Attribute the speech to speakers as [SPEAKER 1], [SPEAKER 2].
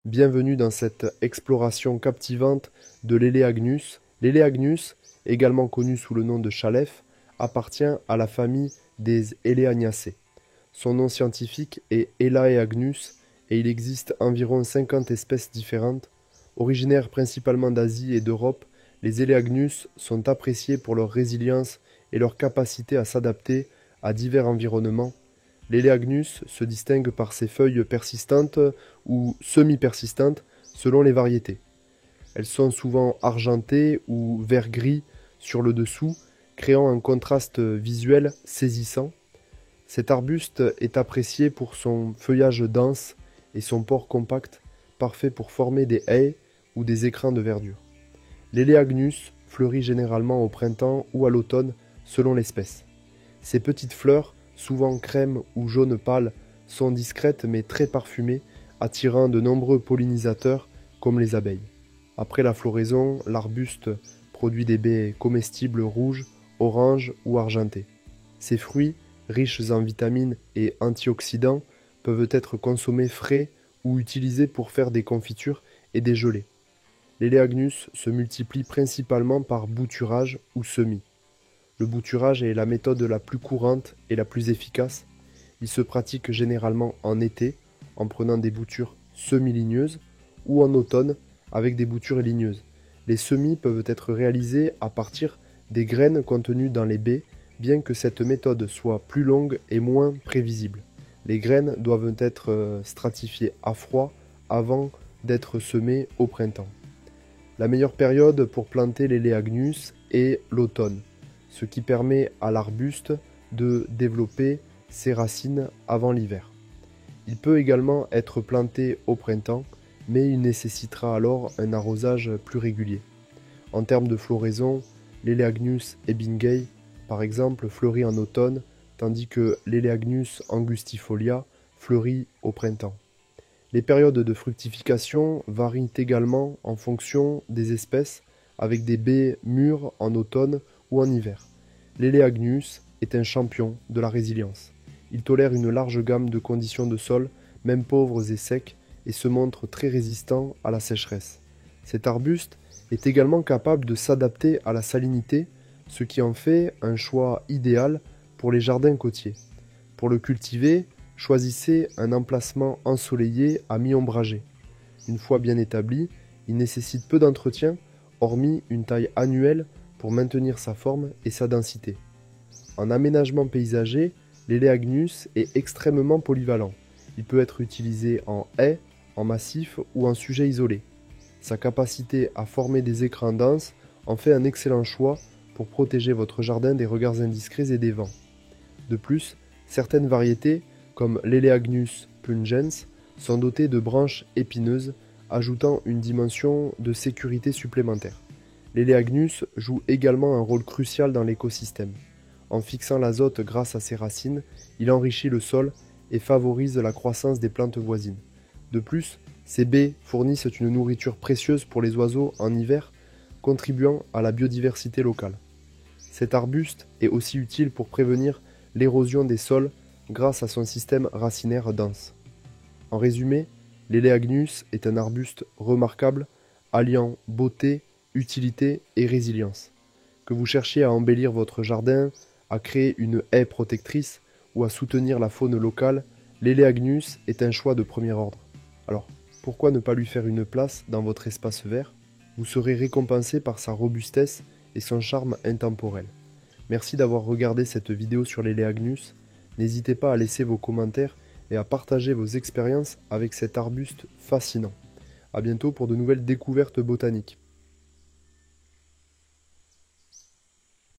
[SPEAKER 1] Bienvenue dans cette exploration captivante de l'Eleagnus. L'Eleagnus, également connu sous le nom de chalef, appartient à la famille des Eleagnaceae. Son nom scientifique est Elaeagnus et il existe environ 50 espèces différentes. Originaires principalement d'Asie et d'Europe, les Eleagnus sont appréciés pour leur résilience et leur capacité à s'adapter à divers environnements. L'Eleagnus se distingue par ses feuilles persistantes ou semi-persistantes selon les variétés. Elles sont souvent argentées ou vert-gris sur le dessous, créant un contraste visuel saisissant. Cet arbuste est apprécié pour son feuillage dense et son port compact, parfait pour former des haies ou des écrins de verdure. L'Eleagnus fleurit généralement au printemps ou à l'automne selon l'espèce. Ses petites fleurs, souvent crème ou jaune pâle, sont discrètes mais très parfumées, attirant de nombreux pollinisateurs comme les abeilles. Après la floraison, l'arbuste produit des baies comestibles rouges, oranges ou argentées. Ses fruits, riches en vitamines et antioxydants, peuvent être consommés frais ou utilisés pour faire des confitures et des gelées. L'Eleagnus se multiplie principalement par bouturage ou semis. Le bouturage est la méthode la plus courante et la plus efficace. Il se pratique généralement en été, en prenant des boutures semi-ligneuses, ou en automne, avec des boutures ligneuses. Les semis peuvent être réalisés à partir des graines contenues dans les baies, bien que cette méthode soit plus longue et moins prévisible. Les graines doivent être stratifiées à froid avant d'être semées au printemps. La meilleure période pour planter l'Eleagnus est l'automne, ce qui permet à l'arbuste de développer ses racines avant l'hiver. Il peut également être planté au printemps, mais il nécessitera alors un arrosage plus régulier. En termes de floraison, l'Eleagnus ebingei, par exemple, fleurit en automne, tandis que l'Eleagnus angustifolia fleurit au printemps. Les périodes de fructification varient également en fonction des espèces, avec des baies mûres en automne ou en hiver. L'Eleagnus est un champion de la résilience. Il tolère une large gamme de conditions de sol, même pauvres et secs, et se montre très résistant à la sécheresse. Cet arbuste est également capable de s'adapter à la salinité, ce qui en fait un choix idéal pour les jardins côtiers. Pour le cultiver, choisissez un emplacement ensoleillé à mi-ombragé. Une fois bien établi, il nécessite peu d'entretien, hormis une taille annuelle pour maintenir sa forme et sa densité. En aménagement paysager, l'Eleagnus est extrêmement polyvalent. Il peut être utilisé en haie, en massif ou en sujet isolé. Sa capacité à former des écrins denses en fait un excellent choix pour protéger votre jardin des regards indiscrets et des vents. De plus, certaines variétés, comme l'Eleagnus pungens, sont dotées de branches épineuses, ajoutant une dimension de sécurité supplémentaire. L'Eleagnus joue également un rôle crucial dans l'écosystème. En fixant l'azote grâce à ses racines, il enrichit le sol et favorise la croissance des plantes voisines. De plus, ces baies fournissent une nourriture précieuse pour les oiseaux en hiver, contribuant à la biodiversité locale. Cet arbuste est aussi utile pour prévenir l'érosion des sols grâce à son système racinaire dense. En résumé, l'Eleagnus est un arbuste remarquable, alliant beauté, utilité et résilience. Que vous cherchiez à embellir votre jardin, à créer une haie protectrice ou à soutenir la faune locale, l'Eleagnus est un choix de premier ordre. Alors, pourquoi ne pas lui faire une place dans votre espace vert? Vous serez récompensé par sa robustesse et son charme intemporel. Merci d'avoir regardé cette vidéo sur l'Eleagnus. N'hésitez pas à laisser vos commentaires et à partager vos expériences avec cet arbuste fascinant. A bientôt pour de nouvelles découvertes botaniques.